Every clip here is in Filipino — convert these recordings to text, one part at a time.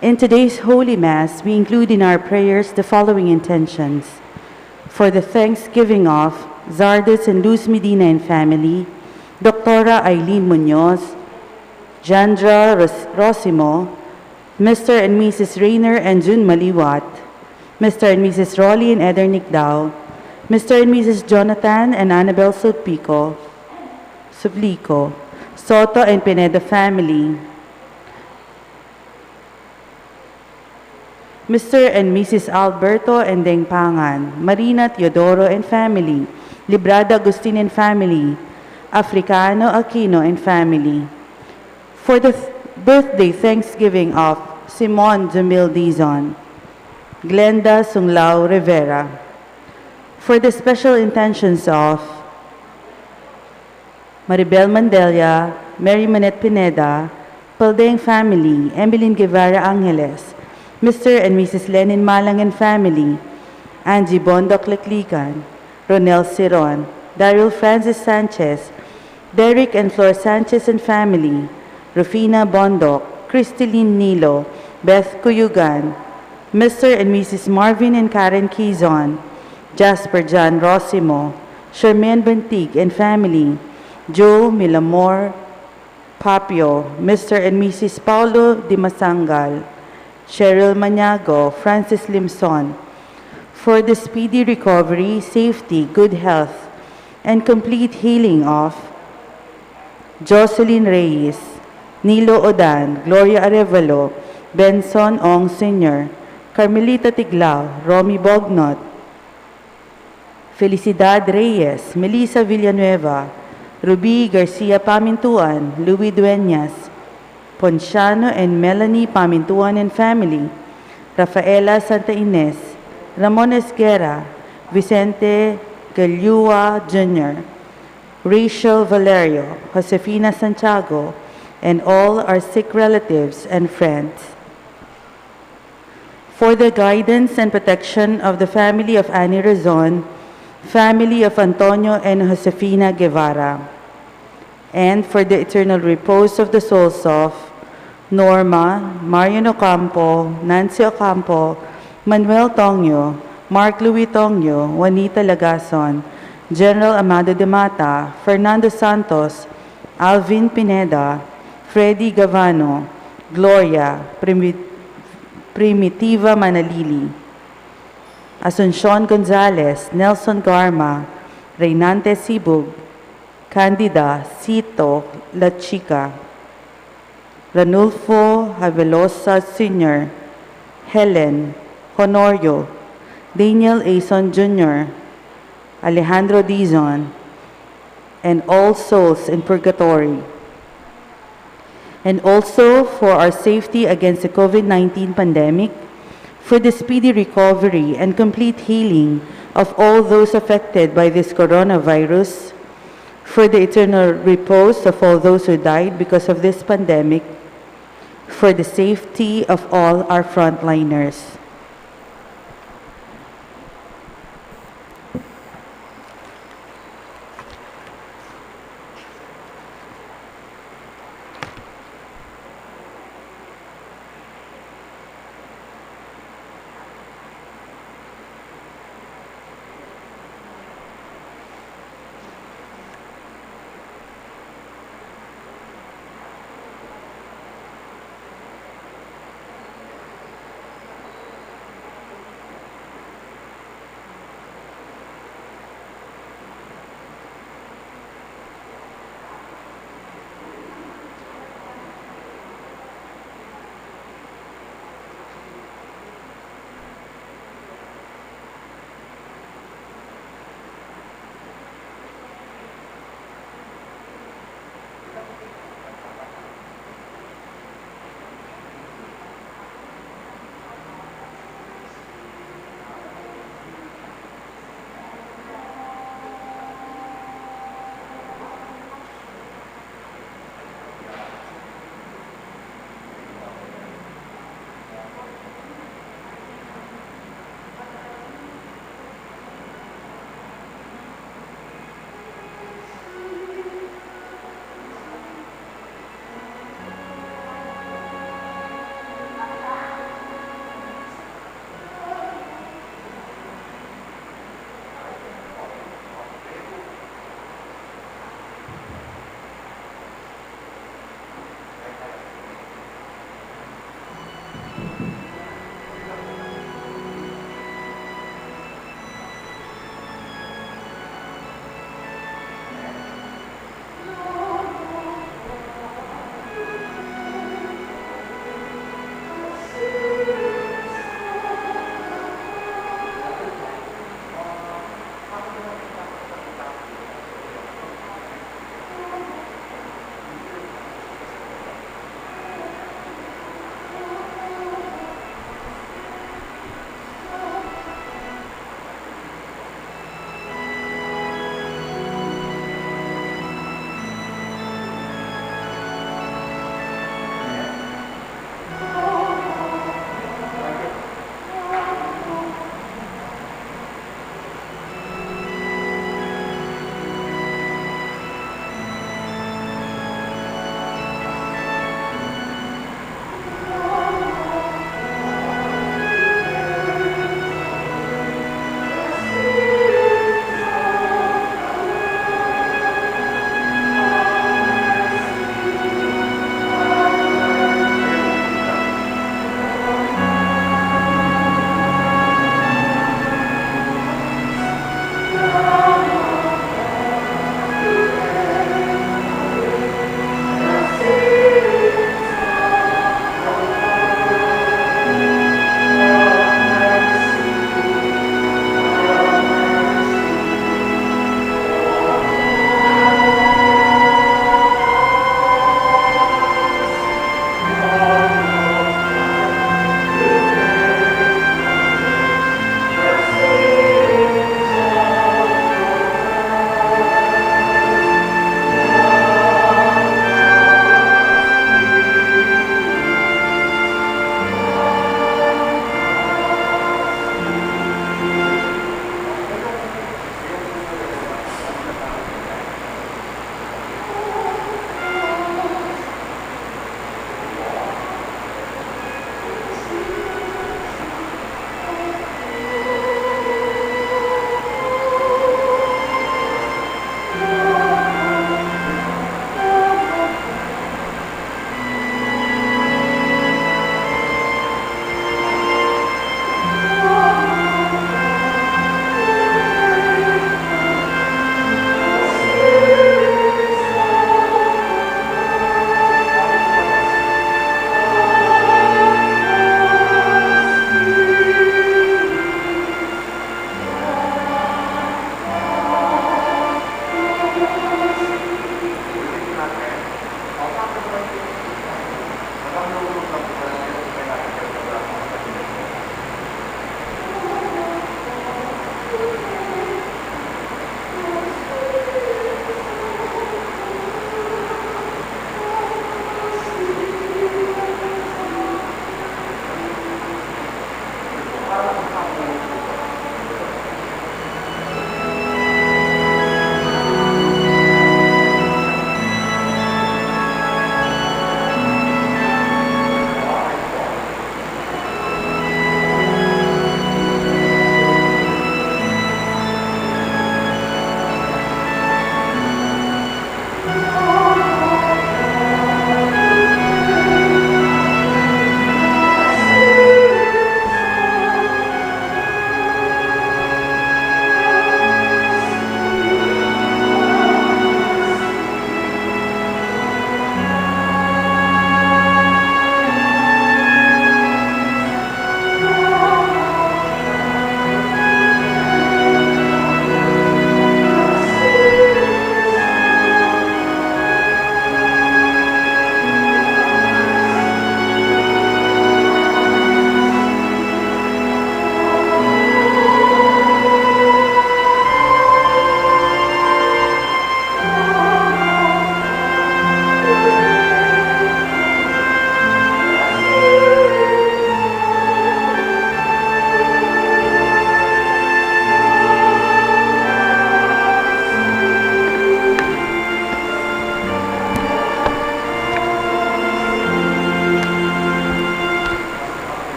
In today's Holy Mass, we include in our prayers the following intentions. For the thanksgiving of Zardes and Luz Medina and family, Doctora Eileen Munoz, Jandra Rosimo, Mr. and Mrs. Rayner and June Maliwat, Mr. and Mrs. Rolly and Eder Nicdao, Mr. and Mrs. Jonathan and Annabel Suplico, Soto and Pineda family, Mr. and Mrs. Alberto and Deng Pangan, Marina Teodoro and family, Librada Agustin and family, Africano Aquino and family. For the birthday thanksgiving of Simon Jamil Dizon, Glenda Sunglao Rivera. For the special intentions of Maribel Mandelia, Mary Manette Pineda, Paldeng family, Emmeline Guevara Angeles, Mr. and Mrs. Lenin Malang and family, Angie Bondok Leclican, Ronel Siron, Daryl Francis Sanchez, Derek and Flor Sanchez and family, Rufina Bondok, Cristeline Nilo, Beth Cuyugan, Mr. and Mrs. Marvin and Karen Quizon, Jasper John Rosimo, Shermaine Bentig and family, Joe Milamor Papio, Mr. and Mrs. Paulo Dimasangal, Cheryl Maniago, Francis Limson, for the speedy recovery, safety, good health, and complete healing of Jocelyn Reyes, Nilo Odan, Gloria Arevalo, Benson Ong Sr., Carmelita Tiglao, Romy Bognot, Felicidad Reyes, Melissa Villanueva, Ruby Garcia Pamintuan, Louis Dueñas, Ponciano and Melanie Pamintuan and family, Rafaela Santa Ines, Ramon Esguerra, Vicente Gallua Jr., Rachel Valerio, Josefina Santiago, and all our sick relatives and friends. For the guidance and protection of the family of Annie Razon, family of Antonio and Josefina Guevara, and for the eternal repose of the souls of Norma, Marion Ocampo, Nancy Ocampo, Manuel Tongyo, Mark Louis Tongyo, Juanita Lagason, General Amado de Mata, Fernando Santos, Alvin Pineda, Freddy Gavano, Gloria, Primitiva Manalili, Asuncion Gonzalez, Nelson Garma, Reynante Sibug, Candida Cito La Chica, Ranulfo Havelosa Sr., Helen Honorio, Daniel Ason Jr., Alejandro Dizon, and all souls in purgatory. And also for our safety against the COVID-19 pandemic, for the speedy recovery and complete healing of all those affected by this coronavirus, for the eternal repose of all those who died because of this pandemic, for the safety of all our frontliners.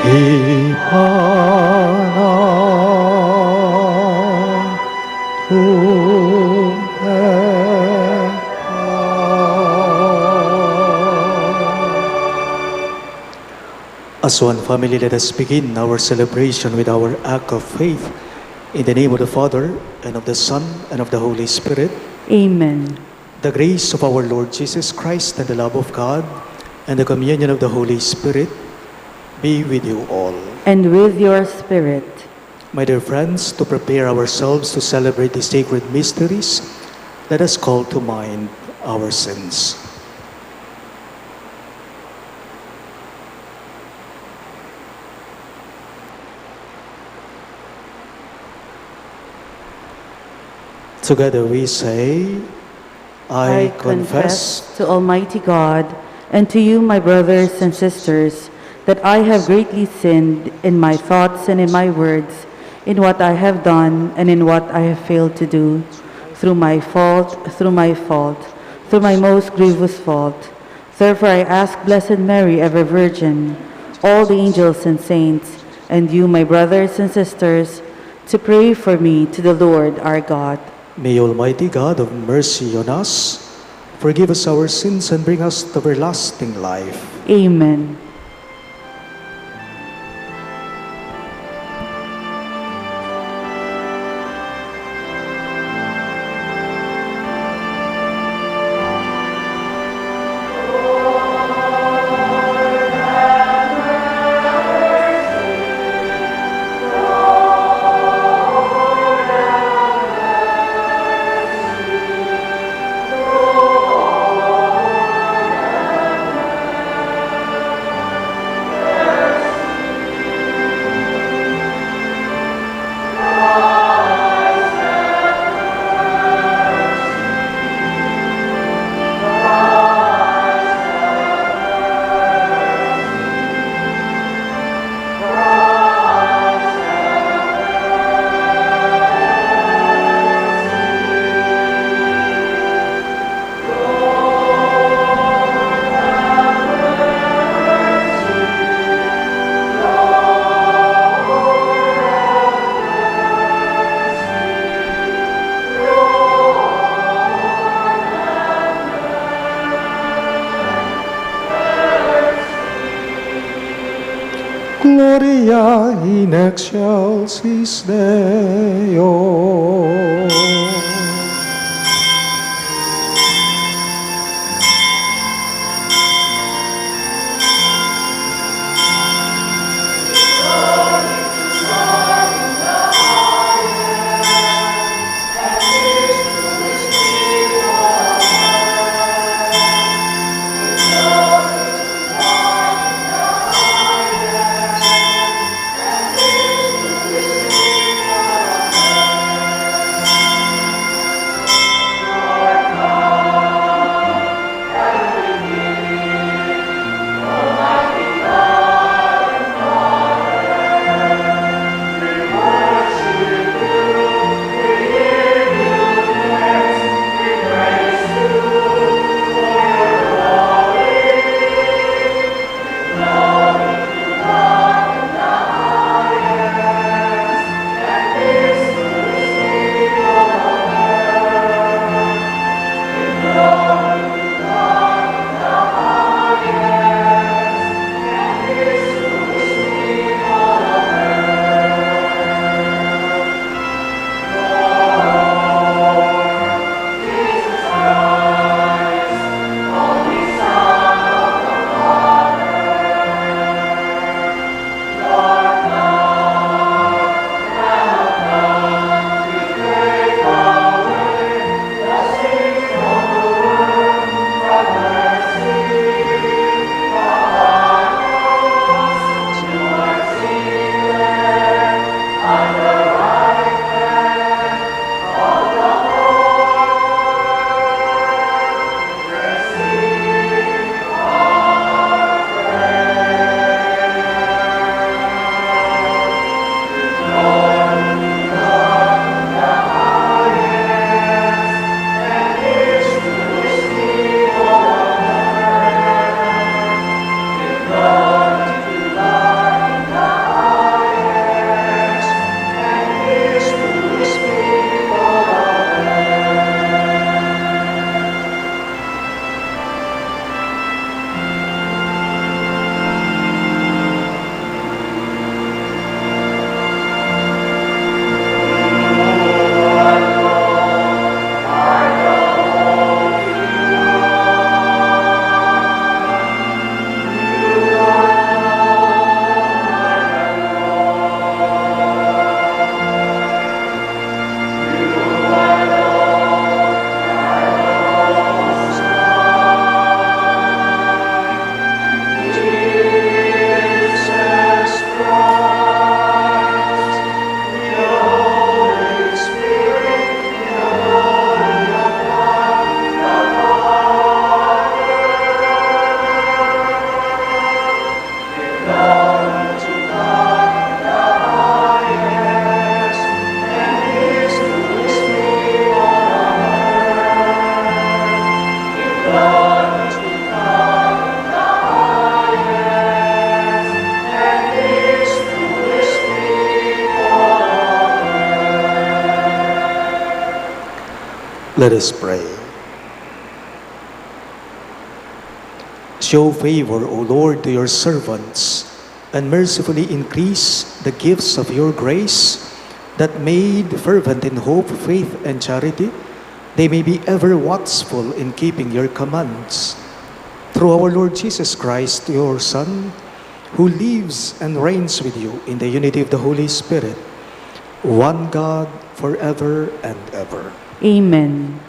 As one family, let us begin our celebration with our act of faith. In the name of the Father, and of the Son, and of the Holy Spirit. Amen. The grace of our Lord Jesus Christ, and the love of God, and the communion of the Holy Spirit be with you all. And with your spirit. My dear friends, to prepare ourselves to celebrate the sacred mysteries, let us call to mind our sins. Together we say, I confess to Almighty God and to you, my brothers and sisters, that I have greatly sinned in my thoughts and in my words, in what I have done and in what I have failed to do, through my fault, through my most grievous fault. Therefore I ask Blessed Mary, ever Virgin, all the angels and saints, and you, my brothers and sisters, to pray for me to the Lord our God. May Almighty God have mercy on us, forgive us our sins, and bring us to everlasting life. Amen. Gloria in excelsis Deo. Let us pray. Show favor, O Lord, to your servants, and mercifully increase the gifts of your grace, that made fervent in hope, faith, and charity, they may be ever watchful in keeping your commands. Through our Lord Jesus Christ, your Son, who lives and reigns with you in the unity of the Holy Spirit, one God, forever and ever. Amen.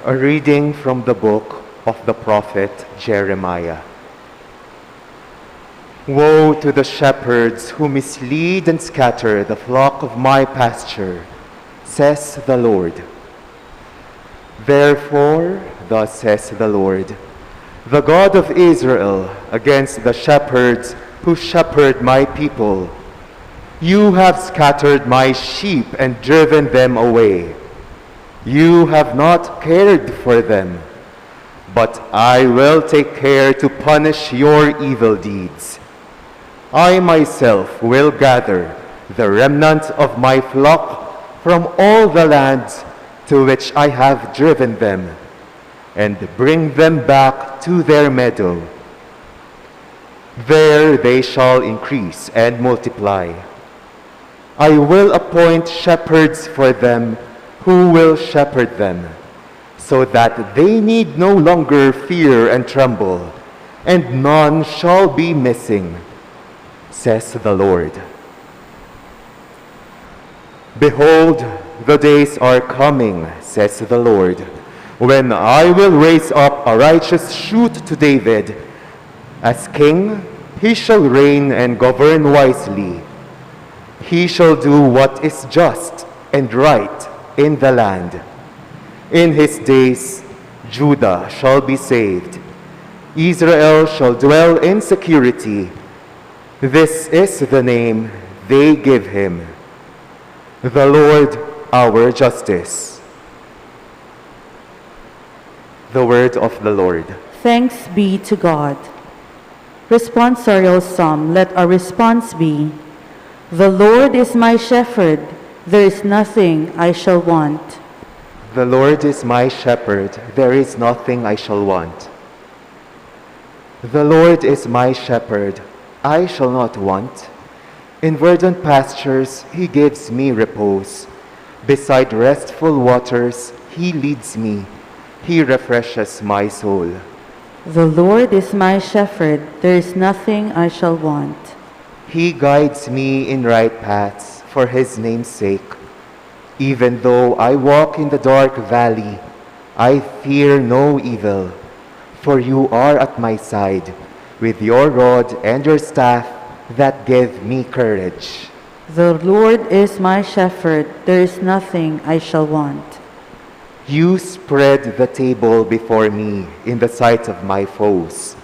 A reading from the book of the prophet Jeremiah. Woe to the shepherds who mislead and scatter the flock of my pasture, says the Lord. Therefore, thus says the Lord, the God of Israel, against the shepherds who shepherd my people. You have scattered my sheep and driven them away. You have not cared for them, but I will take care to punish your evil deeds. I myself will gather the remnant of my flock from all the lands to which I have driven them, and bring them back to their meadow. There they shall increase and multiply. I will appoint shepherds for them who will shepherd them, so that they need no longer fear and tremble, and none shall be missing, says the Lord. Behold, the days are coming, says the Lord, when I will raise up a righteous shoot to David. As king, he shall reign and govern wisely. He shall do what is just and right in the land. In his days, Judah shall be saved. Israel shall dwell in security. This is the name they give him, the Lord our justice. The word of the Lord. Thanks be to God. Responsorial Psalm. Let our response be, the Lord is my shepherd, there is nothing I shall want. The Lord is my shepherd, there is nothing I shall want. The Lord is my shepherd, I shall not want. In verdant pastures he gives me repose. Beside restful waters he leads me. He refreshes my soul. The Lord is my shepherd, there is nothing I shall want. He guides me in right paths for his name's sake. Even though I walk in the dark valley, I fear no evil, for you are at my side, with your rod and your staff that give me courage. The Lord is my shepherd, there is nothing I shall want. You spread the table before me in the sight of my foes.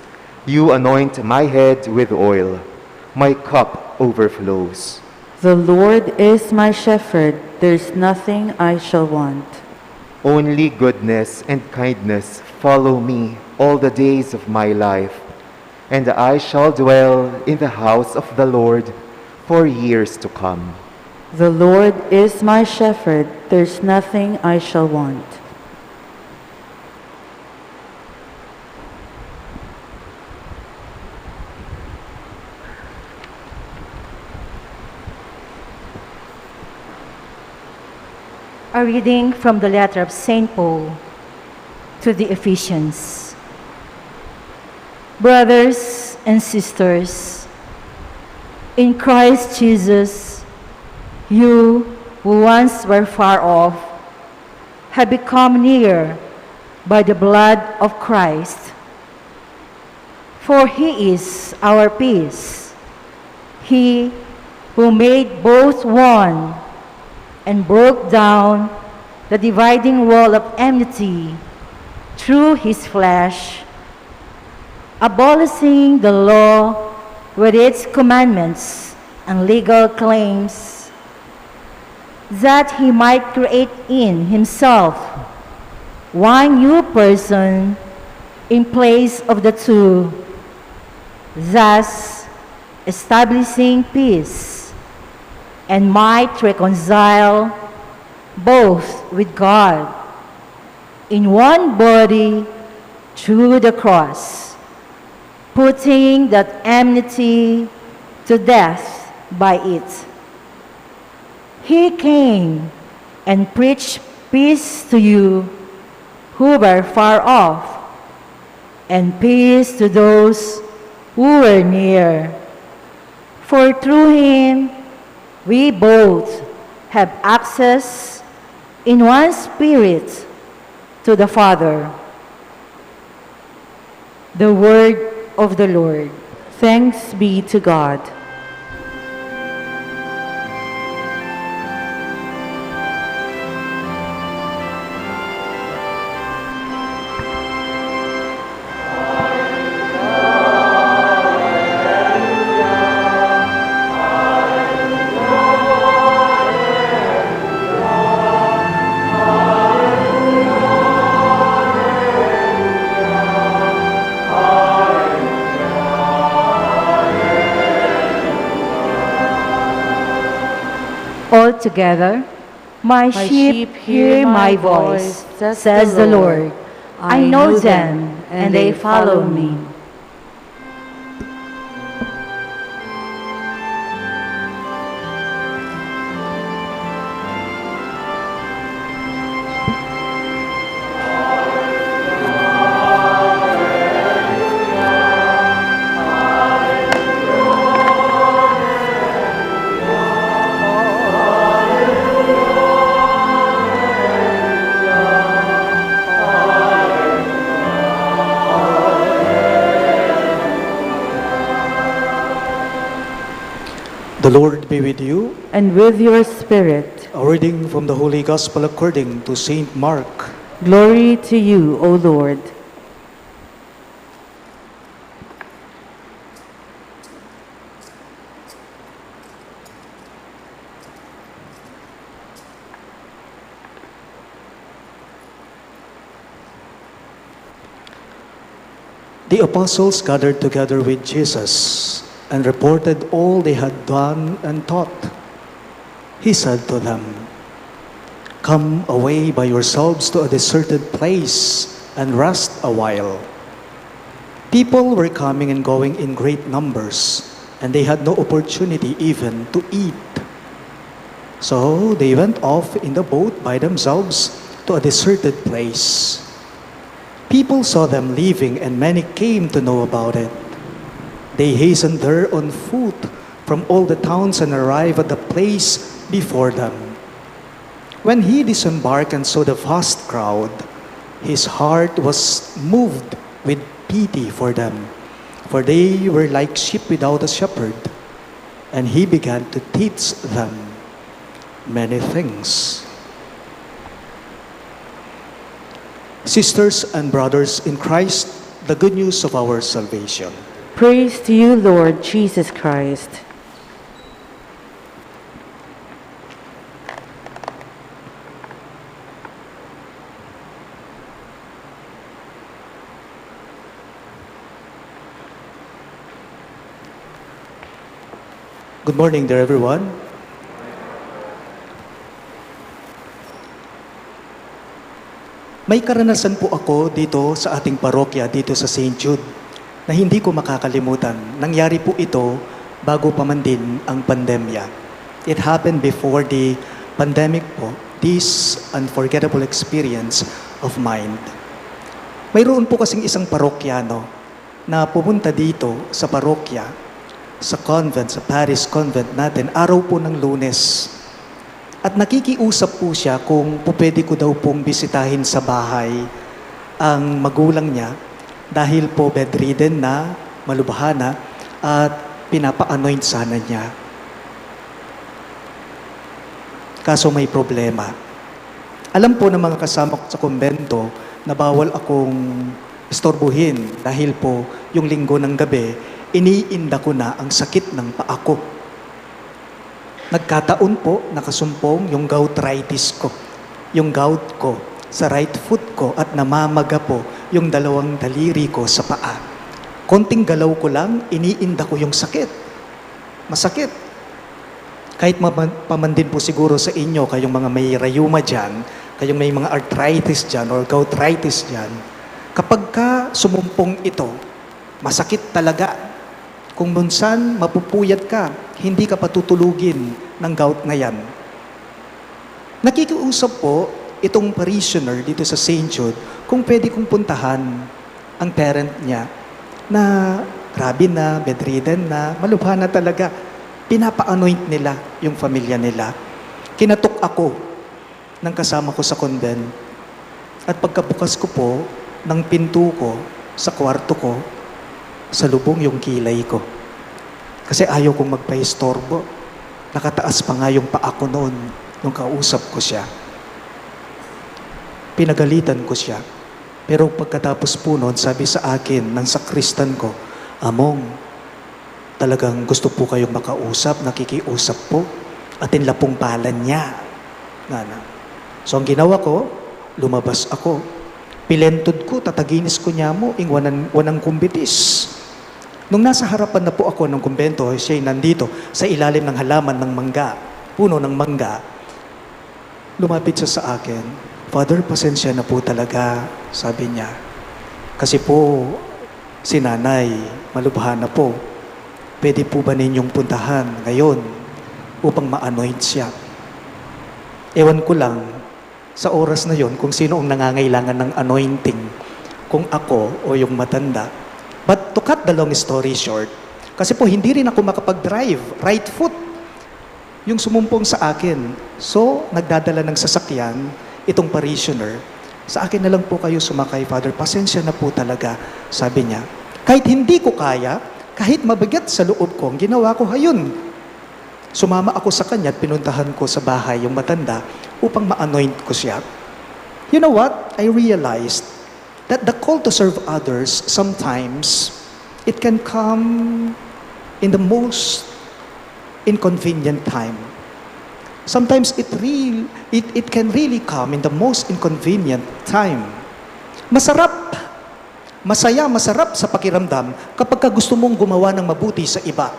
You anoint my head with oil. My cup overflows. The Lord is my shepherd, there is nothing I shall want. Only goodness and kindness follow me all the days of my life, and I shall dwell in the house of the Lord for years to come. The Lord is my shepherd, there is nothing I shall want. A reading from the letter of St. Paul to the Ephesians. Brothers and sisters, in Christ Jesus, you who once were far off have become near by the blood of Christ. For he is our peace, he who made both one and broke down the dividing wall of enmity through his flesh, abolishing the law with its commandments and legal claims. that he might create in himself one new person in place of the two, thus establishing peace, and might reconcile both with God in one body through the cross, putting that enmity to death by it. He came and preached peace to you who were far off, and peace to those who were near. For through him we both have access in one Spirit to the Father. The word of the Lord. Thanks be to God. All together, my sheep hear my voice, says the Lord. I know them, and they follow me. The Lord be with you. And with your spirit. A reading from the Holy Gospel according to Saint Mark. Glory to you, O Lord. The apostles gathered together with Jesus and reported all they had done and taught. He said to them, "Come away by yourselves to a deserted place and rest a while." People were coming and going in great numbers, and they had no opportunity even to eat. So they went off in the boat by themselves to a deserted place. People saw them leaving, and many came to know about it. They hastened there on foot from all the towns and arrived at the place before them. When he disembarked and saw the vast crowd, his heart was moved with pity for them, for they were like sheep without a shepherd. And he began to teach them many things. Sisters and brothers in Christ, the good news of our salvation. Praise to you, Lord Jesus Christ. Good morning there, everyone. May karanasan po ako dito sa ating parokya, dito sa St. Jude, na hindi ko makakalimutan. Nangyari po ito bago pa man din ang pandemya. It happened before the pandemic po, this unforgettable experience of mine. Mayroon po kasing isang parokyano na pumunta dito sa parokya, sa convent, sa Paris convent natin, araw po ng Lunes. At nakikiusap po siya kung pwede ko daw pong bisitahin sa bahay ang magulang niya dahil po bedridden na, malubhana, at pinapa-anoint sana niya. Kaso may problema. Alam po ng mga kasama ko sa kumbento na bawal akong istorbuhin dahil po yung linggo ng gabi, iniinda ko na ang sakit ng paa ko. Nagkataon po, nakasumpong yung goutritis ko. Yung gout ko sa right foot ko at namamaga po yung dalawang daliri ko sa paa. Konting galaw ko lang, iniinda ko yung sakit. Masakit. Kahit paman din po siguro sa inyo, kayong mga may rayuma dyan, kayong may mga arthritis dyan or goutritis dyan, kapag ka sumumpong ito, masakit talaga. Kung minsan mapupuyat ka, hindi ka patutulugin ng gout na yan. Nakikiusap po itong parishioner dito sa St. Jude kung pwede kong puntahan ang parent niya na grabe na, bedridden na, malubha na talaga. Pinapa-anoint nila yung pamilya nila. Kinatok ako ng kasama ko sa convent. At pagkabukas ko po ng pinto ko sa kwarto ko, salubong yung kilay ko. Kasi ayaw kong magpahistorbo. Nakataas pa nga yung paa ko noon nung kausap ko siya. Pinagalitan ko siya. Pero pagkatapos po noon, sabi sa akin ng sakristan ko, Among, talagang gusto po kayong makausap, nakikiusap po, atin lapong palan niya. So ang ginawa ko, lumabas ako. Pilentod ko, tataginis ko niya mo, ing wanang kumbitis. Nung nasa harapan na po ako ng kumbento, siya'y nandito sa ilalim ng halaman ng mangga, puno ng mangga, lumapit siya sa akin. Father, pasensya na po talaga, sabi niya. Kasi po, si nanay, malubha na po. Pwede po ba ninyong puntahan ngayon upang ma-anoint siya? Ewan ko lang, sa oras na yon kung sino ang nangangailangan ng anointing, kung ako o yung matanda. But to cut the long story short, kasi po hindi rin ako makapag-drive, right foot, yung sumumpong sa akin. So, nagdadala ng sasakyan, itong parishioner, sa akin na lang po kayo sumakay, Father, pasensya na po talaga, sabi niya. Kahit hindi ko kaya, kahit mabigat sa loob ko, ang ginawa ko, hayun. Sumama ako sa kanya at pinuntahan ko sa bahay yung matanda upang ma-anoint ko siya. You know what? I realized that the call to serve others, sometimes, it can come in the most inconvenient time. Sometimes it can really come in the most inconvenient time. Masarap sa pakiramdam kapag ka gusto mong gumawa ng mabuti sa iba.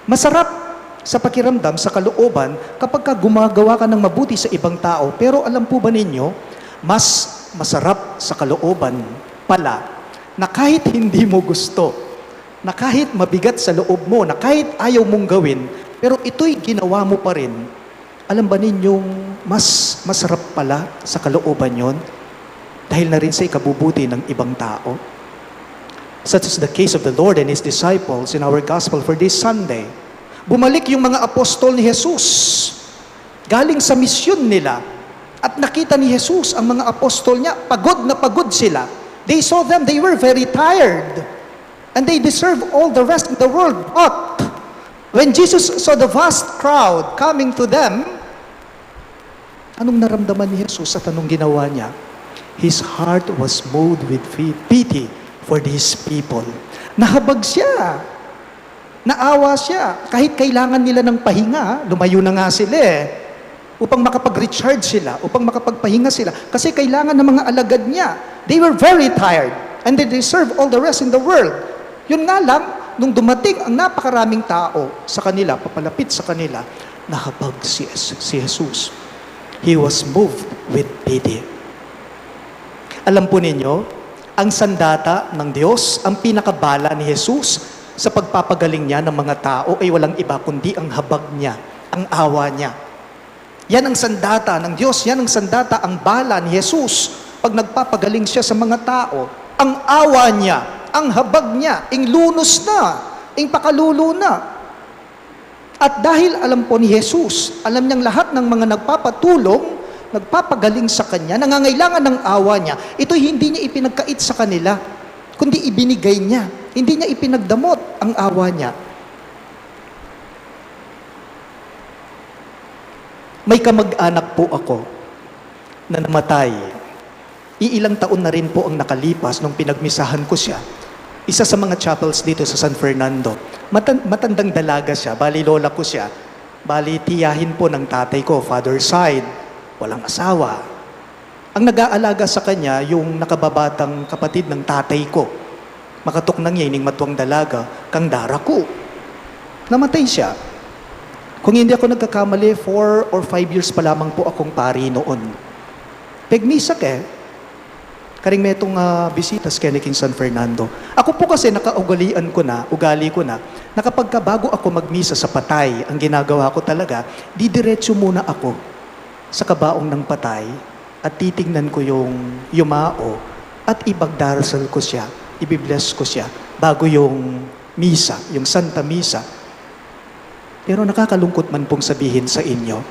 Masarap sa pakiramdam, sa kalooban, kapag ka gumagawa ka ng mabuti sa ibang tao. Pero alam po ba ninyo, mas masarap sa kalooban pala na kahit hindi mo gusto, na kahit mabigat sa loob mo, na kahit ayaw mong gawin, pero ito'y ginawa mo pa rin. Alam ba ninyong mas masarap pala sa kalooban yon dahil na rin sa ikabubuti ng ibang tao? Such is the case of the Lord and His disciples in our gospel for this Sunday. Bumalik yung mga apostol ni Jesus galing sa misyon nila at nakita ni Jesus ang mga apostol niya, pagod na pagod sila. They saw them, they were very tired and they deserve all the rest of the world. But when Jesus saw the vast crowd coming to them, anong naramdaman ni Jesus at anong ginawa niya? His heart was moved with pity for these people. Nahabag siya. Naawa siya. Kahit kailangan nila ng pahinga, lumayo na nga sila upang makapag-recharge sila, upang makapagpahinga sila. Kasi kailangan ng mga alagad niya. They were very tired and they deserve all the rest in the world. Yun nga lang, nung dumating ang napakaraming tao sa kanila, papalapit sa kanila, nahabag si Jesus. He was moved with pity. Alam po ninyo, ang sandata ng Diyos, ang pinakabala ni Jesus sa pagpapagaling niya ng mga tao ay walang iba kundi ang habag niya, ang awa niya. Yan ang sandata ng Diyos, yan ang sandata, ang bala ni Jesus pag nagpapagaling siya sa mga tao. Ang awa niya, ang habag niya, ing lunos na, ing pakalulu na. At dahil alam po ni Jesus, alam niyang lahat ng mga nagpapatulong, nagpapagaling sa Kanya, nangangailangan ng awa niya, ito'y hindi niya ipinagkait sa kanila, kundi ibinigay niya. Hindi niya ipinagdamot ang awa niya. May kamag-anak po ako na namatay. Iilang taon na rin po ang nakalipas nung pinagmisahan ko siya. Isa sa mga chapels dito sa San Fernando. Matandang dalaga siya, bali lola ko siya. Bali, tiyahin po ng tatay ko, father side, walang asawa. Ang nag-aalaga sa kanya, yung nakababatang kapatid ng tatay ko. Makatok nang ining matuang dalaga, kang darako. Namatay siya. Kung hindi ako nagkakamali, 4 or 5 years pa lamang po akong pari noon. Pegmisak karing metong bisitas kaya King San Fernando. Ako po kasi ugali ko na kapag bago ako magmisa sa patay, ang ginagawa ko talaga, didiretso muna ako sa kabaong ng patay at titingnan ko yung yumao at ibagdarasal ko siya, ibibless ko siya bago yung misa, yung Santa Misa. Pero nakakalungkot man pong sabihin sa inyo,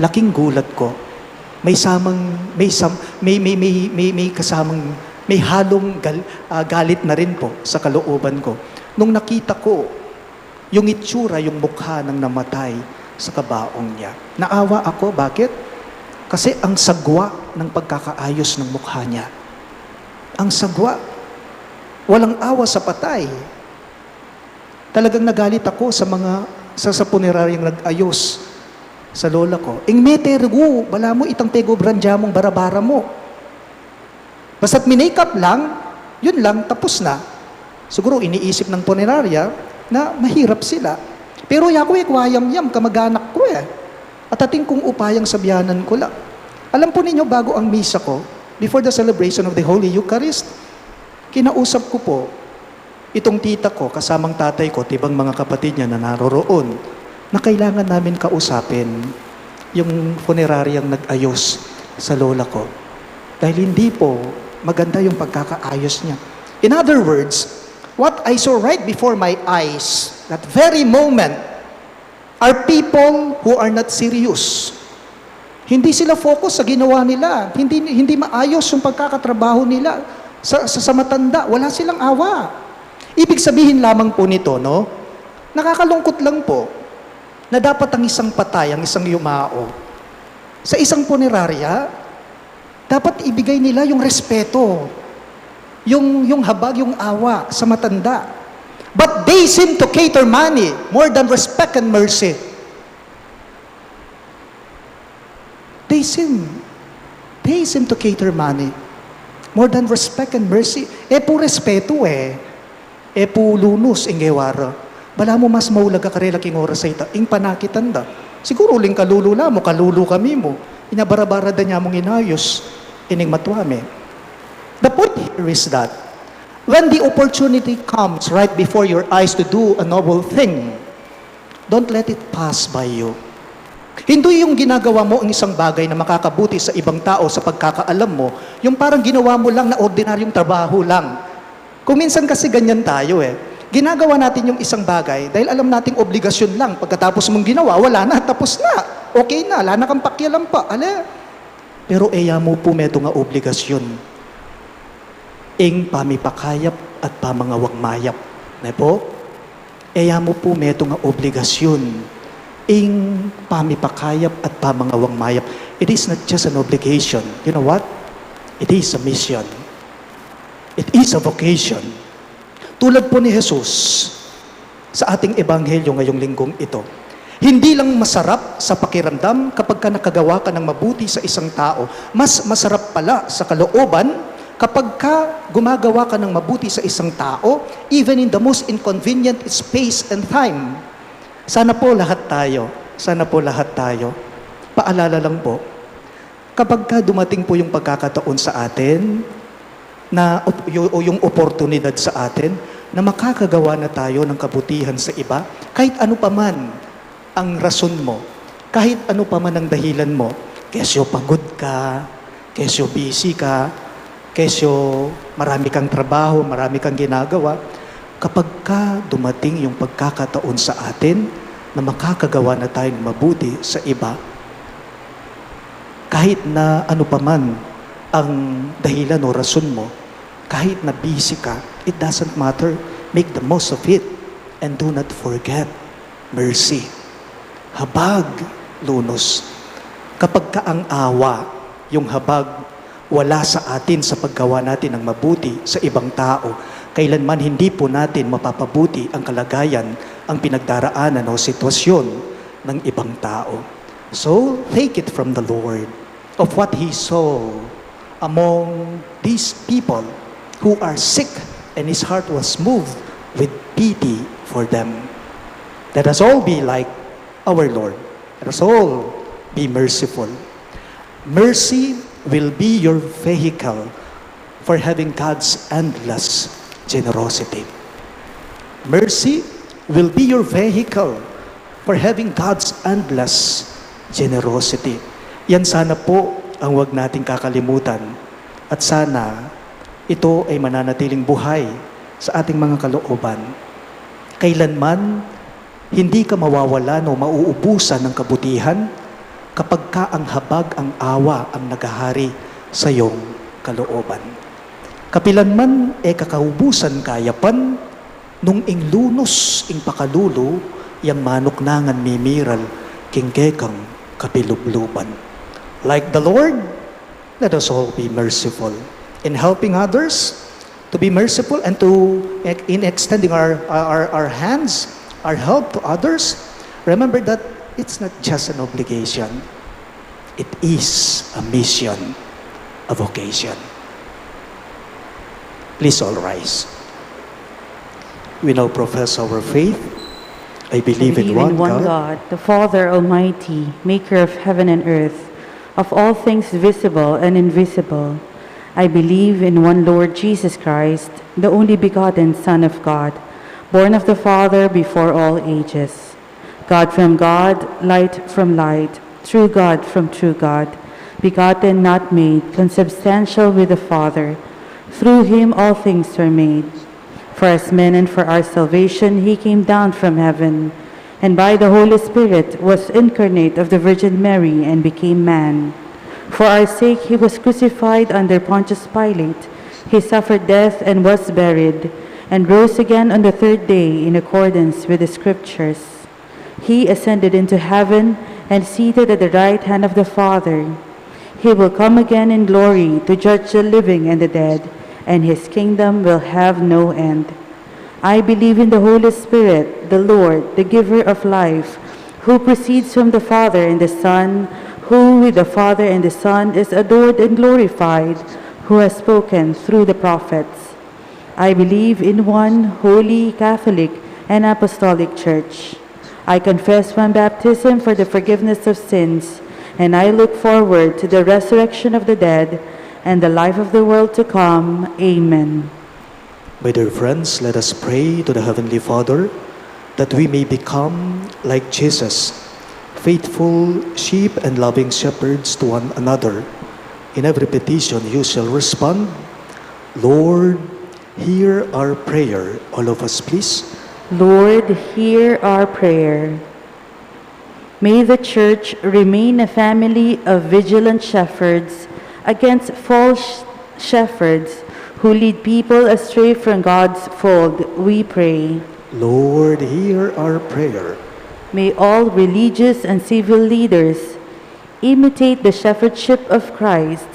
laking gulat ko, may halong galit na rin po sa kalooban ko. Nung nakita ko yung itsura, yung mukha ng namatay sa kabaong niya. Naawa ako, bakit? Kasi ang sagwa ng pagkakaayos ng mukha niya. Ang sagwa. Walang awa sa patay. Talagang nagalit ako sa sa puneraryang nag-ayos sa lola ko. Ing metergu, bala mo itang tego brandya mong barabara mo. Basta't minake-up lang, yun lang, tapos na. Siguro iniisip ng punerarya na mahirap sila. Pero yako kwayam-yam, kamag-anak ko At ating kung upayang sabyanan ko lang. Alam po ninyo, bago ang misa ko, before the celebration of the Holy Eucharist, kinausap ko po itong tita ko, kasamang tatay ko, tibang mga kapatid niya na naroroon, na kailangan namin kausapin yung funeraryang nag-ayos sa lola ko. Dahil hindi po maganda yung pagkakaayos niya. In other words, what I saw right before my eyes, that very moment, are people who are not serious. Hindi sila focus sa ginawa nila. Hindi maayos yung pagkakatrabaho nila sa matanda. Wala silang awa. Ibig sabihin lamang po nito, no? Nakakalungkot lang po na dapat ang isang patay, ang isang yumao, sa isang punerarya, dapat ibigay nila yung respeto, yung habag, yung awa sa matanda. But they seem to cater money more than respect and mercy. They seem to cater money more than respect and mercy. Po respeto po lunos ingewara. Bala mo mas maulaga karelaking oras sa ita, ing panakitan da. Siguro uling kalulula mo, kalulu kami mo. Inabarabara da niya mong inayos, ining matuame. The point here is that, when the opportunity comes right before your eyes to do a noble thing, don't let it pass by you. Hindi yung ginagawa mo ang isang bagay na makakabuti sa ibang tao sa pagkakaalam mo, yung parang ginawa mo lang na ordinaryong trabaho lang. Kung minsan kasi ganyan tayo Ginagawa natin yung isang bagay dahil alam nating obligasyon lang. Pagkatapos mong ginawa, wala na, tapos na. Okay na, wala na kang pakialam pa. Pero mo po meto nga obligasyon. Ing pamipakayap at pamangawag mayap. Po? Mo po meto nga obligasyon. Ing pamipakayap at pamangawag mayap. It is not just an obligation. You know what? It is a mission. It is a vocation. Tulad po ni Jesus sa ating ebanghelyo ngayong linggong ito. Hindi lang masarap sa pakiramdam kapag ka nakagawa ka ng mabuti sa isang tao. Mas masarap pala sa kalooban kapag ka gumagawa ka ng mabuti sa isang tao, even in the most inconvenient space and time. Sana po lahat tayo, paalala lang po, kapag ka dumating po yung pagkakataon sa atin, o yung oportunidad sa atin na makakagawa na tayo ng kabutihan sa iba, kahit ano paman ang rason mo, kahit ano paman ang dahilan mo, kesyo pagod ka, kesyo busy ka, kesyo marami kang trabaho, marami kang ginagawa, kapag ka dumating yung pagkakataon sa atin na makakagawa na tayo ng mabuti sa iba, kahit na ano paman ang dahilan o rason mo, kahit na busy ka, it doesn't matter. Make the most of it. And do not forget mercy. Habag, lunos. Kapag ka ang awa, yung habag, wala sa atin sa paggawa natin ng mabuti sa ibang tao, kailanman hindi po natin mapapabuti ang kalagayan, ang pinagdaraanan o sitwasyon ng ibang tao. So, take it from the Lord of what He saw among these people who are sick, and His heart was moved with pity for them. Let us all be like our Lord. Let us all be merciful. Mercy will be your vehicle for having God's endless generosity. Mercy will be your vehicle for having God's endless generosity. Yan sana po ang wag nating kakalimutan. At sana ito ay mananatiling buhay sa ating mga kalooban. Kailanman hindi ka mawawalan o mauubusan ng kabutihan kapag ka ang habag, ang awa ang nagahari sa iyong kalooban. Kapilanman kakaubusan kayapan, nung inglunos ing pakalulo, yang manuknangan mimiral, kinggekang kapilubluban. Like the Lord, let us all be merciful in helping others, to be merciful and in extending our hands, our help to others. Remember that it's not just an obligation. It is a mission, a vocation. Please all rise. We now profess our faith. I believe in one God, the Father Almighty, maker of heaven and earth, of all things visible and invisible. I believe in one Lord Jesus Christ, the only begotten Son of God, born of the Father before all ages. God from God, light from light, true God from true God, begotten, not made, consubstantial with the Father. Through Him all things were made. For us men and for our salvation, He came down from heaven, and by the Holy Spirit was incarnate of the Virgin Mary and became man. For our sake He was crucified under Pontius Pilate. He suffered death and was buried, and rose again on the third day in accordance with the Scriptures. He ascended into heaven and seated at the right hand of the Father. He will come again in glory to judge the living and the dead, and His kingdom will have no end. I believe in the Holy Spirit, the Lord, the giver of life, who proceeds from the Father and the Son, who with the Father and the Son is adored and glorified, who has spoken through the prophets. I believe in one holy, Catholic, and Apostolic Church. I confess one baptism for the forgiveness of sins, and I look forward to the resurrection of the dead and the life of the world to come. Amen. My dear friends, let us pray to the Heavenly Father that we may become like Jesus, faithful sheep and loving shepherds to one another. In every petition you shall respond, Lord, hear our prayer. All of us, please. Lord, hear our prayer. May the Church remain a family of vigilant shepherds against false shepherds who lead people astray from God's fold, we pray. Lord, hear our prayer. May all religious and civil leaders imitate the shepherdship of Christ.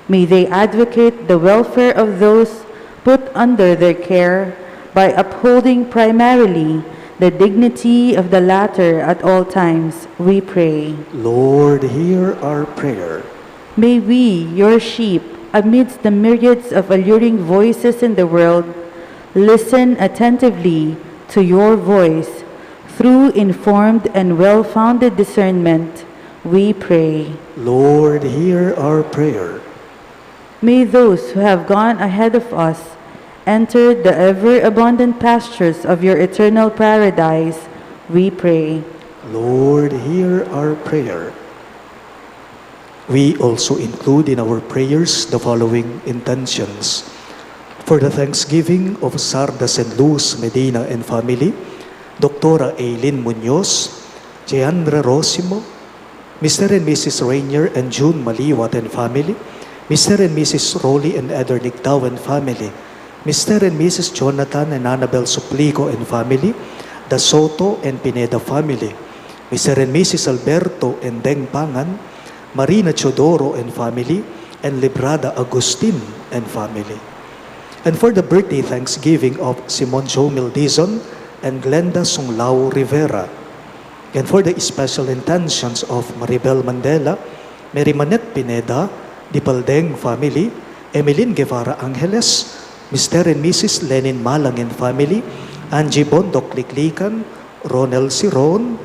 May they advocate the welfare of those put under their care by upholding primarily the dignity of the latter at all times, we pray. Lord, hear our prayer. May we, your sheep, amidst the myriads of alluring voices in the world, listen attentively to your voice. Through informed and well-founded discernment, we pray. Lord, hear our prayer. May those who have gone ahead of us enter the ever-abundant pastures of your eternal paradise, we pray. Lord, hear our prayer. We also include in our prayers the following intentions. For the thanksgiving of Sardas and Luz Medina and family, Dr. Aileen Munoz, Jeandra Rosimo, Mr. and Mrs. Rainier and June Maliwat and family, Mr. and Mrs. Rolly and Eder Nictao and family, Mr. and Mrs. Jonathan and Annabel Suplico and family, the Soto and Pineda family, Mr. and Mrs. Alberto and Deng Pangan, Marina Chodoro and family, and Librada Agustin and family. And for the birthday thanksgiving of Simon Jomil Dizon and Glenda Sunglao Rivera, And for the special intentions of Maribel Mandela, Mary Manette Pineda, the Paldeng family, Emeline Guevara Angeles, Mr. and Mrs. Lenin Malang and family, Angie Bondok Liklikan, Ronel Siron,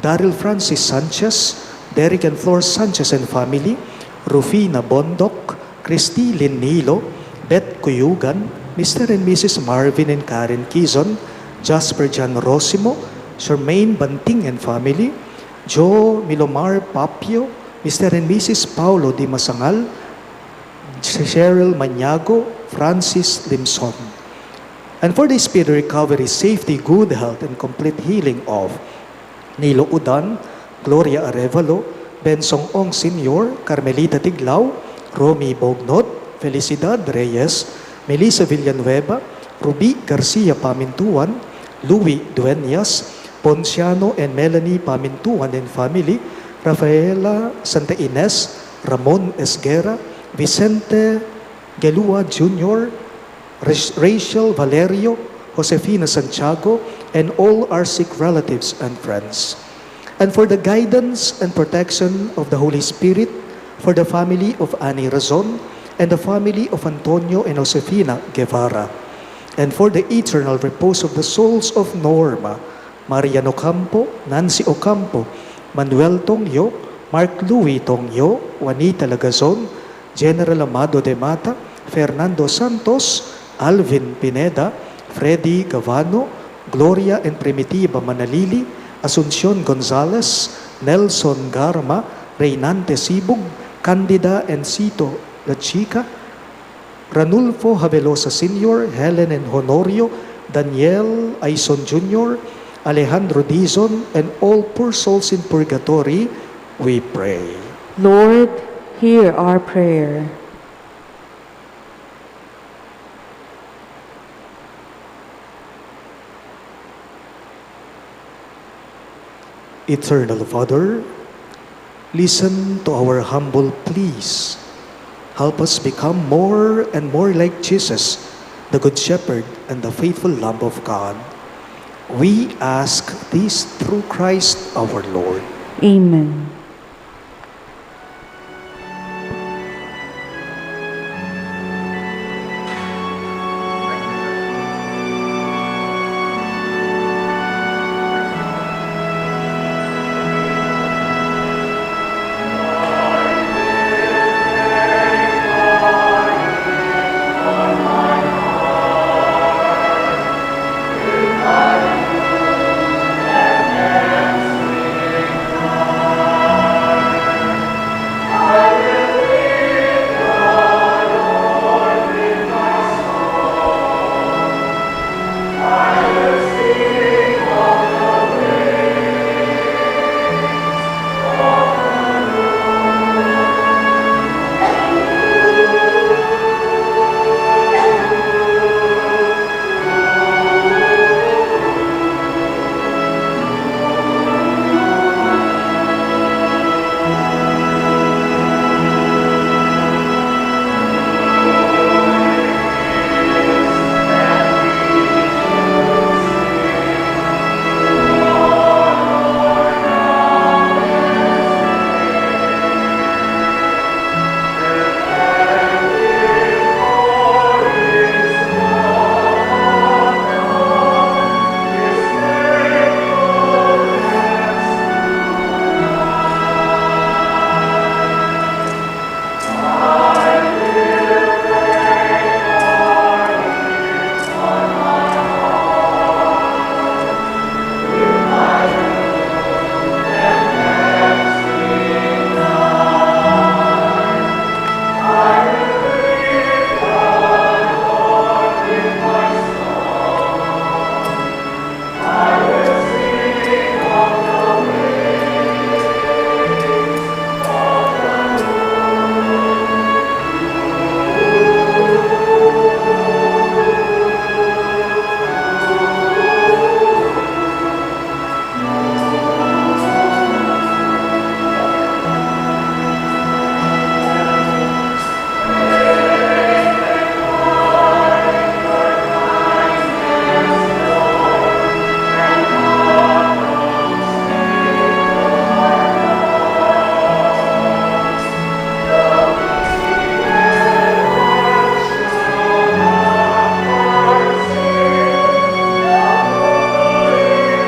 Daryl Francis Sanchez, Derek and Flor Sanchez and family, Rufina Bondok, Christy Lynn Nilo, Beth Cuyugan, Mr. and Mrs. Marvin and Karen Quizon, Jasper John Rosimo, Charmaine Banting and family, Joe Milomar Papio, Mr. and Mrs. Paulo Di Masangal, Cheryl Maniago, Francis Limson. And for the speedy recovery, safety, good health, and complete healing of Nilo Udan, Gloria Arevalo, Bensong Ong Sr., Carmelita Tiglao, Romy Bognot, Felicidad Reyes, Melissa Villanueva, Ruby Garcia Pamintuan, Louis Dueñas, Ponciano and Melanie Pamintuan and family, Rafaela Santa Ines, Ramon Esguera, Vicente Gelua Jr., Rachel Valerio, Josefina Santiago, and all our sick relatives and friends. And for the guidance and protection of the Holy Spirit, for the family of Annie Razon, and the family of Antonio and Josefina Guevara, and for the eternal repose of the souls of Norma, Marian Ocampo, Nancy Ocampo, Manuel Tongyo, Mark Louis Tongyo, Juanita Lagazon, General Amado de Mata, Fernando Santos, Alvin Pineda, Freddy Gavano, Gloria and Primitiva Manalili, Asuncion Gonzalez, Nelson Garma, Reynante Sibug, Candida and Cito La Chica, Ranulfo Havelosa Sr., Helen and Honorio, Daniel Aison Jr., Alejandro Dizon, and all poor souls in purgatory, we pray. Lord, hear our prayer. Eternal Father, listen to our humble pleas. Help us become more and more like Jesus, the Good Shepherd and the faithful Lamb of God. We ask this through Christ our Lord. Amen.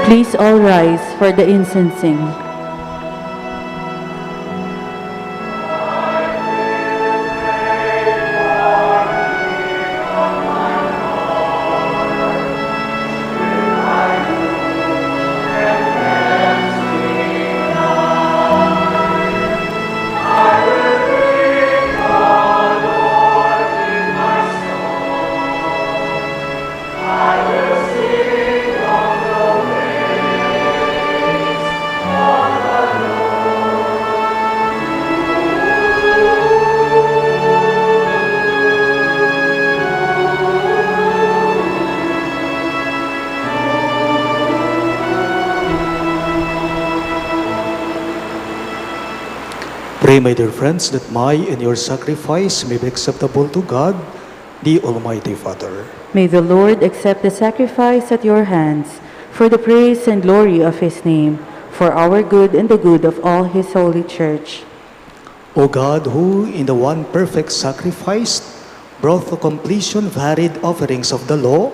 Please all rise for the incensing. Pray, my dear friends, that my and your sacrifice may be acceptable to God, the Almighty Father. May the Lord accept the sacrifice at your hands for the praise and glory of his name, for our good and the good of all his holy church. O God, who in the one perfect sacrifice brought to completion varied offerings of the law,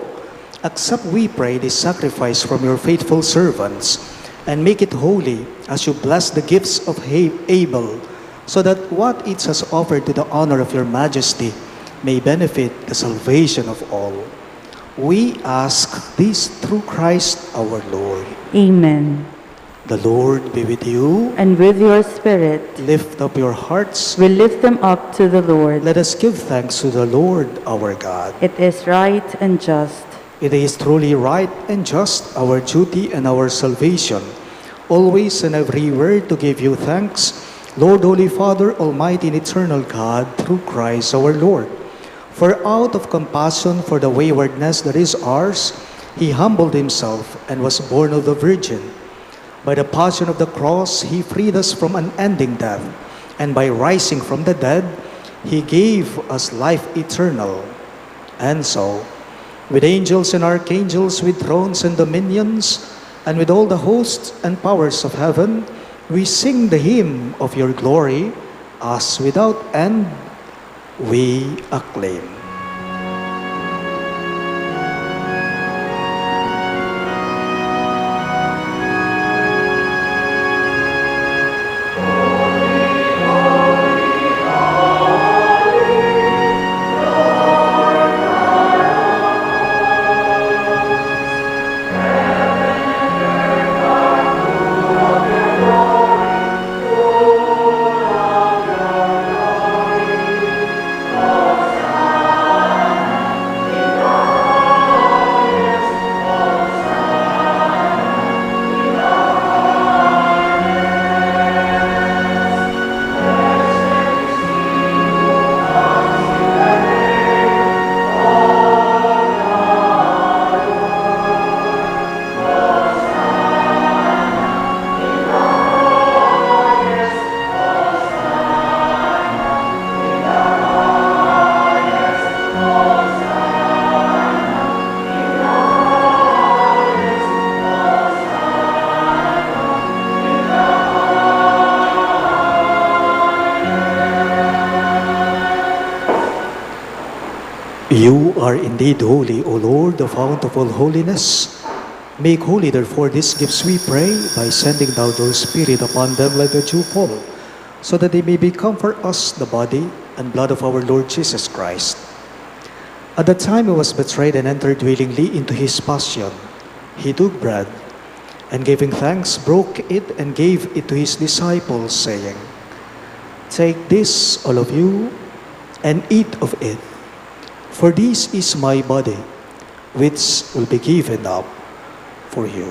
accept, we pray, this sacrifice from your faithful servants, and make it holy as you bless the gifts of Abel, so that what it has offered to the honor of your majesty may benefit the salvation of all. We ask this through Christ our Lord. Amen. The Lord be with you. And with your spirit, Lift up your hearts. we lift them up to the Lord. Let us give thanks to the Lord our God. It is right and just. It is truly right and just, our duty and our salvation, always and everywhere to give you thanks, Lord, Holy Father, Almighty and Eternal God, through Christ our Lord. For out of compassion for the waywardness that is ours, he humbled himself and was born of the Virgin. By the passion of the cross, he freed us from unending death, and by rising from the dead, he gave us life eternal. And so, with angels and archangels, with thrones and dominions, and with all the hosts and powers of heaven, we sing the hymn of your glory, as without end we acclaim. You are indeed holy, O Lord, the fount of all holiness. Make holy, therefore, these gifts, we pray, by sending down your Spirit upon them like the dewfall, so that they may become for us the body and blood of our Lord Jesus Christ. At the time he was betrayed and entered willingly into his passion, he took bread, and giving thanks, broke it and gave it to his disciples, saying, "Take this, all of you, and eat of it. For this is my body, which will be given up for you."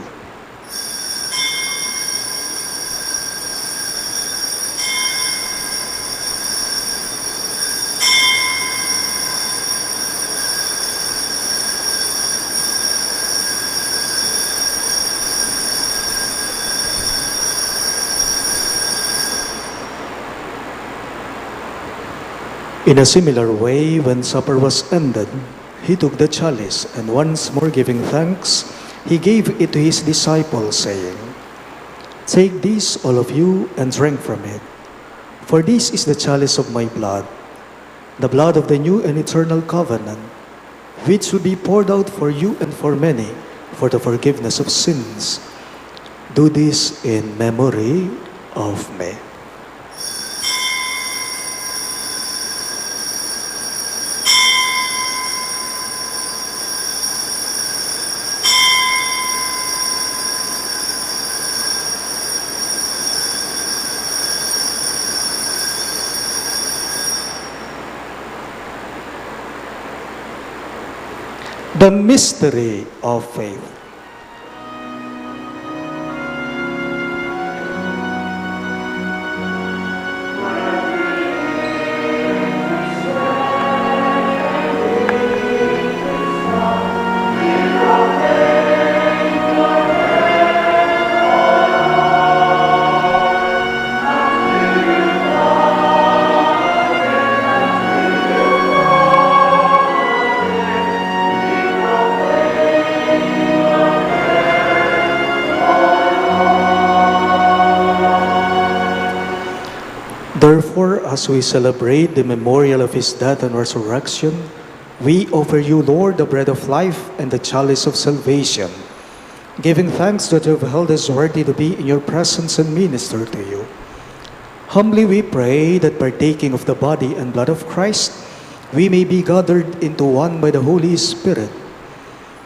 In a similar way, when supper was ended, he took the chalice, and once more giving thanks, he gave it to his disciples, saying, "Take this, all of you, and drink from it. For this is the chalice of my blood, the blood of the new and eternal covenant, which will be poured out for you and for many for the forgiveness of sins. Do this in memory of me. The mystery of faith. Therefore, as we celebrate the memorial of his death and resurrection, we offer you, Lord, the bread of life and the chalice of salvation, giving thanks that you have held us worthy to be in your presence and minister to you. Humbly we pray that partaking of the body and blood of Christ, we may be gathered into one by the Holy Spirit.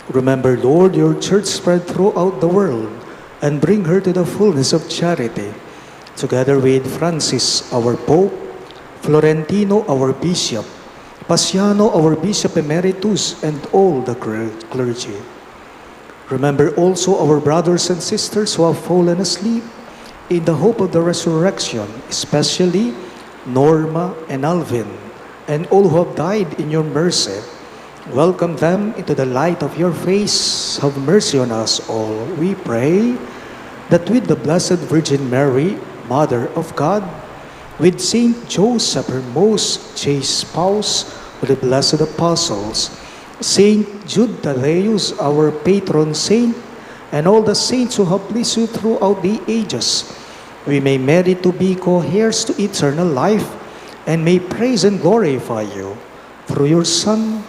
Remember, Lord, your church spread throughout the world and bring her to the fullness of charity, together with Francis, our Pope, Florentino, our Bishop, Paciano, our Bishop Emeritus, and all the clergy. Remember also our brothers and sisters who have fallen asleep in the hope of the resurrection, especially Norma and Alvin, and all who have died in your mercy. Welcome them into the light of your face. Have mercy on us all, we pray, that with the Blessed Virgin Mary, Mother of God, with Saint Joseph, her most chaste spouse, with the blessed apostles, Saint Jude Thaddeus, our patron saint, and all the saints who have pleased you throughout the ages, we may merit to be co-heirs to eternal life, and may praise and glorify you through your Son,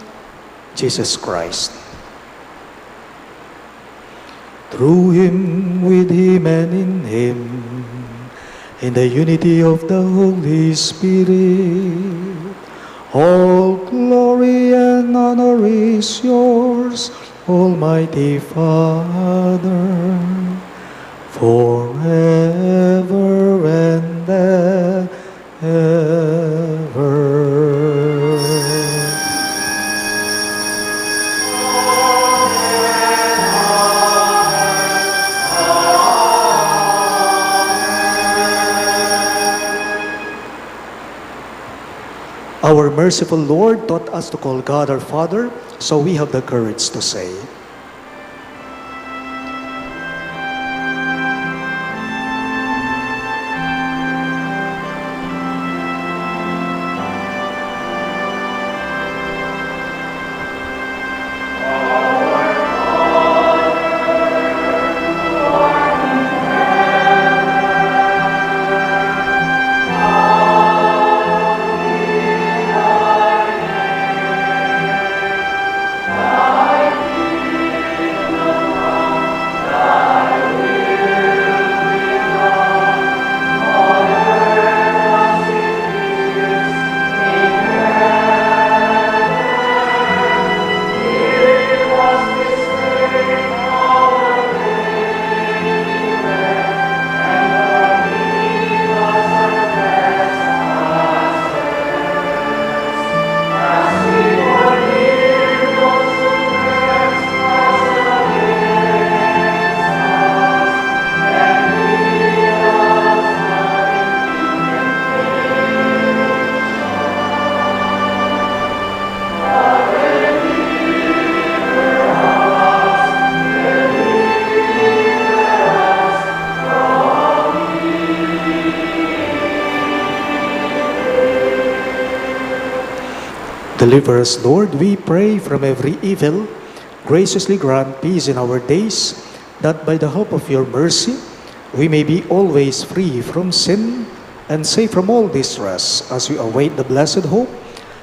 Jesus Christ. Through him, with him, and in him, in the unity of the Holy Spirit, all glory and honor is yours, Almighty Father, forever and ever. Our merciful Lord taught us to call God our Father, so we have the courage to say, deliver us, Lord, we pray, from every evil. Graciously grant peace in our days, that by the help of your mercy, we may be always free from sin and safe from all distress, as we await the blessed hope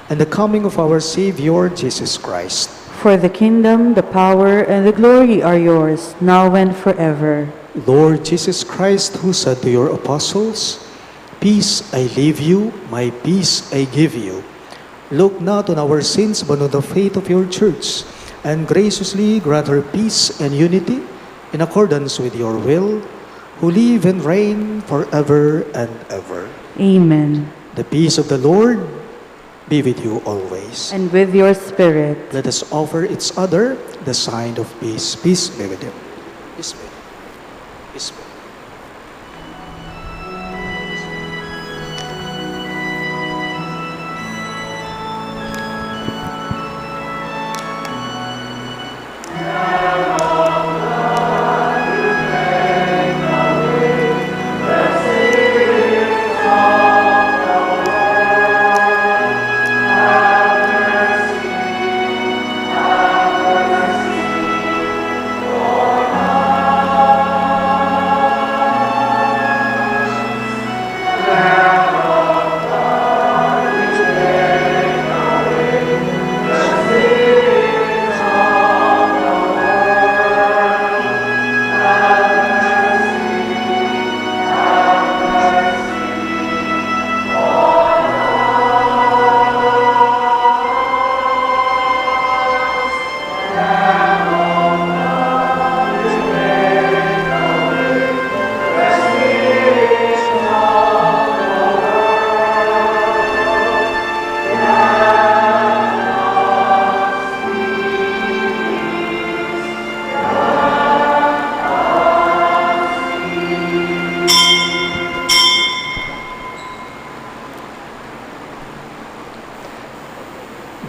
and the coming of our Savior, Jesus Christ. For the kingdom, the power, and the glory are yours, now and forever. Lord Jesus Christ, who said to your apostles, "Peace I leave you, my peace I give you," look not on our sins but on the faith of your church, and graciously grant her peace and unity in accordance with your will, who live and reign forever and ever. Amen. The peace of the Lord be with you always. And with your spirit. Let us offer each other the sign of peace. Peace be with you. Peace be with you. Peace be with you.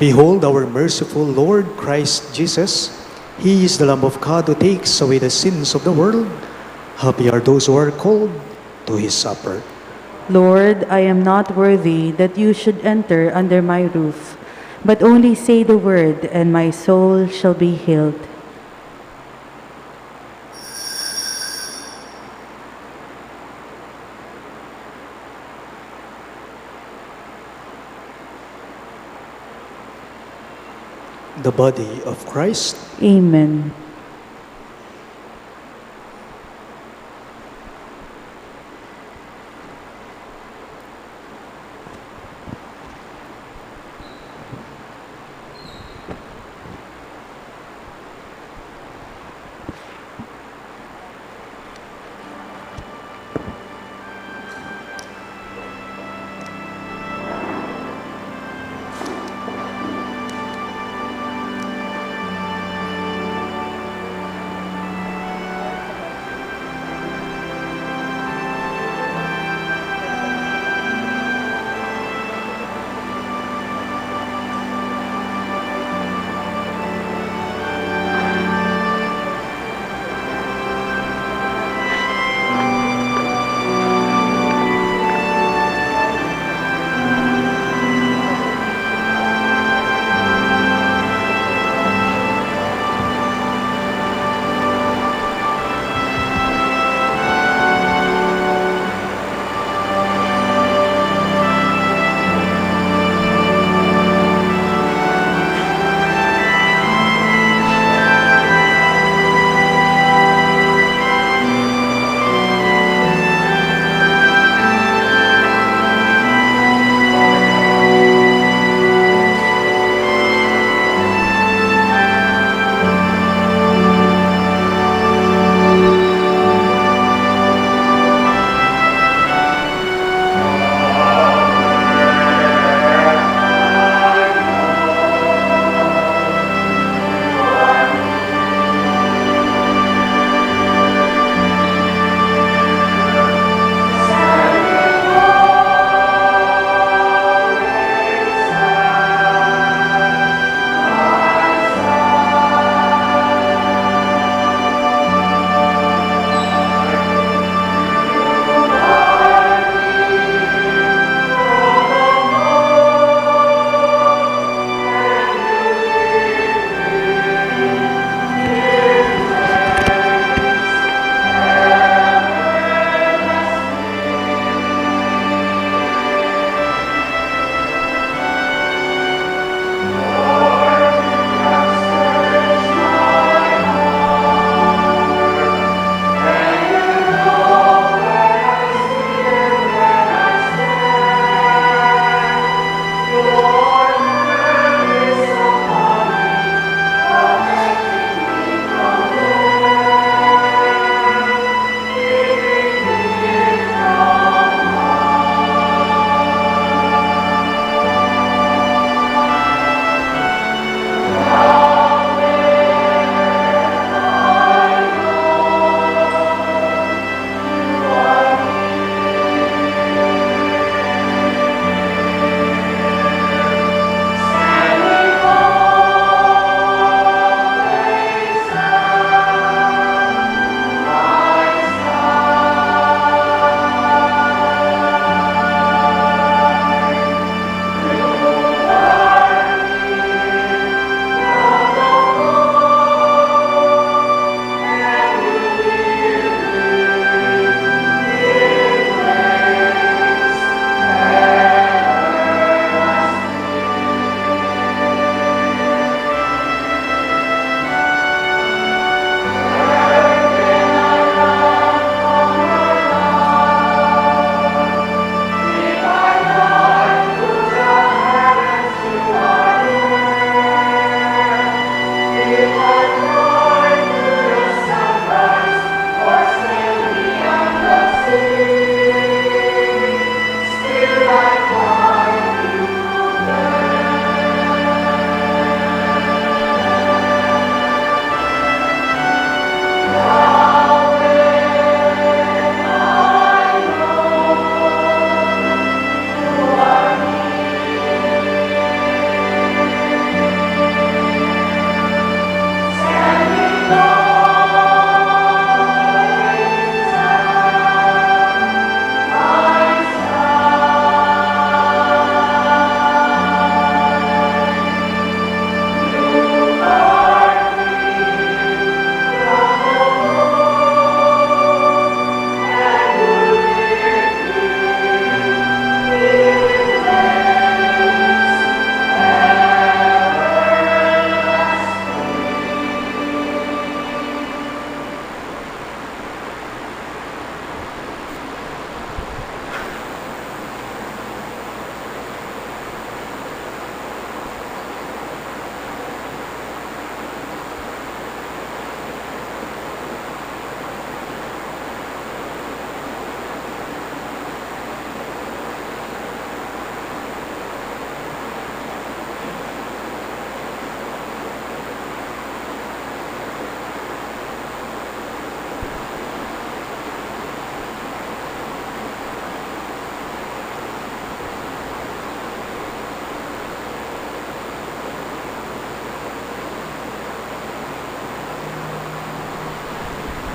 Behold our merciful Lord Christ Jesus. He is the Lamb of God who takes away the sins of the world. Happy are those who are called to his supper. Lord, I am not worthy that you should enter under my roof, but only say the word, and my soul shall be healed. The body of Christ. Amen.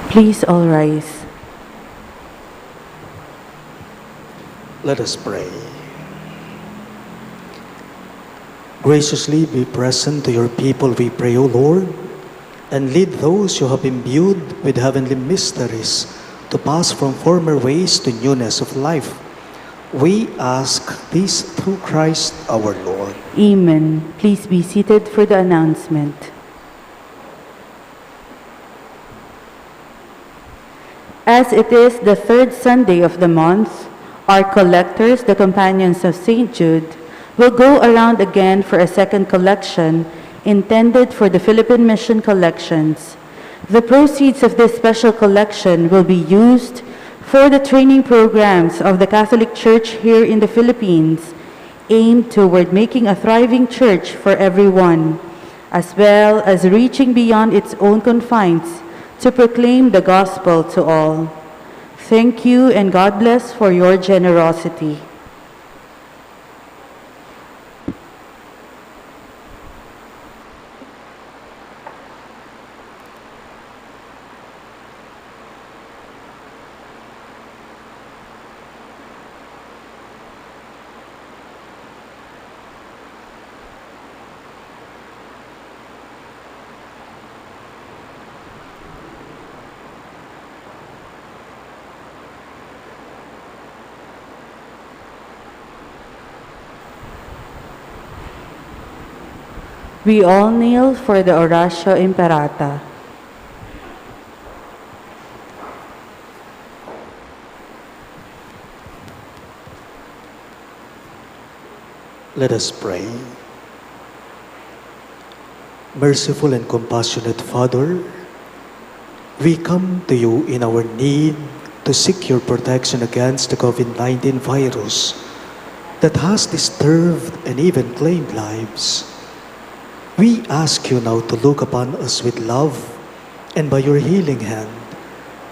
Please all rise. Let us pray. Graciously be present to your people, we pray, O Lord, and lead those you have imbued with heavenly mysteries to pass from former ways to newness of life. We ask this through Christ our Lord. Amen. Please be seated for the announcement. As it is the third Sunday of the month, our collectors, the Companions of St. Jude, will go around again for a second collection intended for the Philippine Mission collections. The proceeds of this special collection will be used for the training programs of the Catholic Church here in the Philippines, aimed toward making a thriving church for everyone, as well as reaching beyond its own confines to proclaim the gospel to all. Thank you and God bless for your generosity. We all kneel for the Oratio Imperata. Let us pray. Merciful and compassionate Father, we come to you in our need to seek your protection against the COVID-19 virus that has disturbed and even claimed lives. We ask you now to look upon us with love and by your healing hand,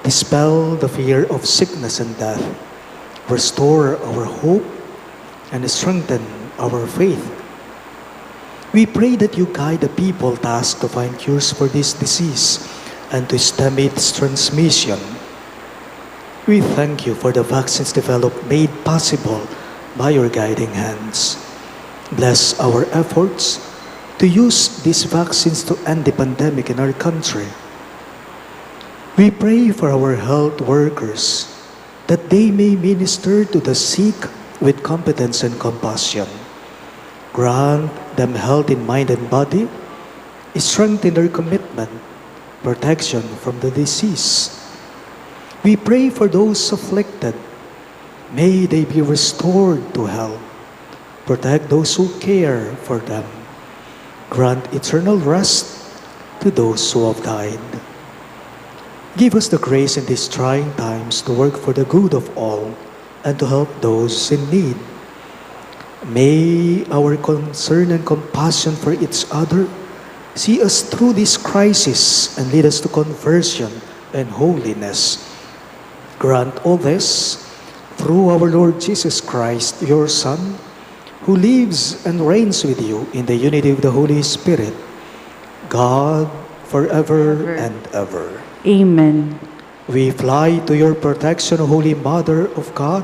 dispel the fear of sickness and death, restore our hope, and strengthen our faith. We pray that you guide the people tasked to find cures for this disease and to stem its transmission. We thank you for the vaccines developed made possible by your guiding hands. Bless our efforts to use these vaccines to end the pandemic in our country. We pray for our health workers that they may minister to the sick with competence and compassion. Grant them health in mind and body, strengthen their commitment, protection from the disease. We pray for those afflicted. May they be restored to health. Protect those who care for them. Grant eternal rest to those who have died. Give us the grace in these trying times to work for the good of all and to help those in need. May our concern and compassion for each other see us through this crisis and lead us to conversion and holiness. Grant all this through our Lord Jesus Christ, your Son, who lives and reigns with you in the unity of the Holy Spirit, God, forever and ever. Amen. We fly to your protection, Holy Mother of God.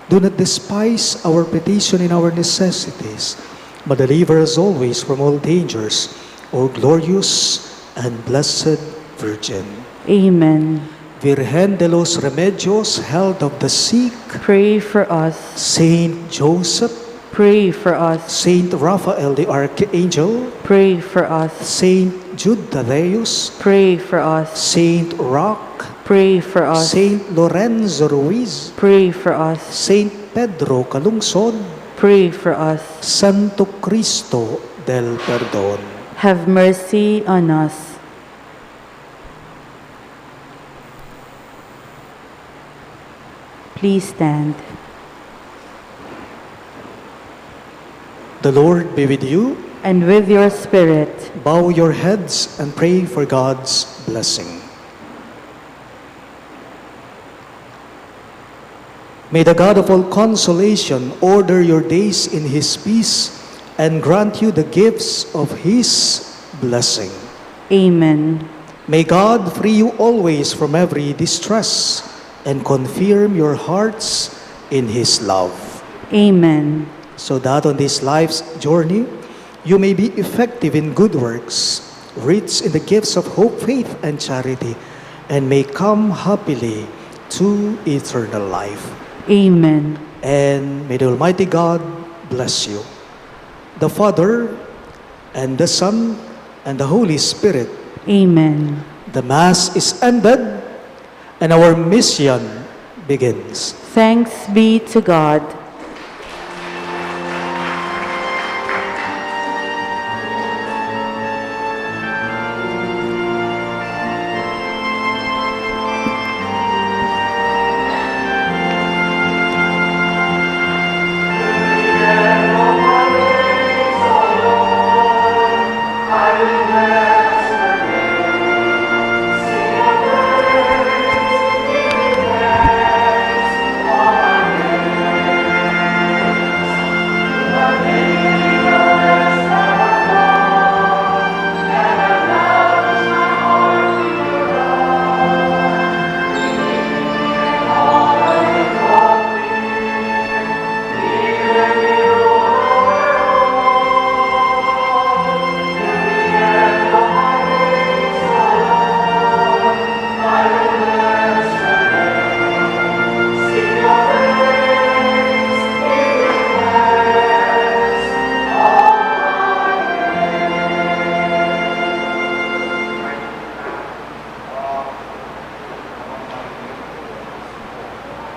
Do not despise our petition in our necessities, but deliver us always from all dangers, O glorious and blessed Virgin. Amen. Virgen de los Remedios, health of the sick, Pray for us. Saint Joseph, Pray for us. Saint Raphael the Archangel, Pray for us. Saint Jude Thaddeus, Pray for us. Saint Roque, Pray for us. Saint Lorenzo Ruiz, Pray for us. Saint Pedro Calungsod, Pray for us. Santo Cristo del Perdón. Have mercy on us. Please stand. The Lord be with you. And with your spirit, Bow your heads and pray for God's blessing. May the God of all consolation order your days in His peace and grant you the gifts of His blessing. Amen. May God free you always from every distress and confirm your hearts in His love, Amen. so that on this life's journey, you may be effective in good works, rich in the gifts of hope, faith, and charity, and may come happily to eternal life. Amen. And may the Almighty God bless you, the Father, and the Son, and the Holy Spirit. Amen. The Mass is ended, and our mission begins. Thanks be to God.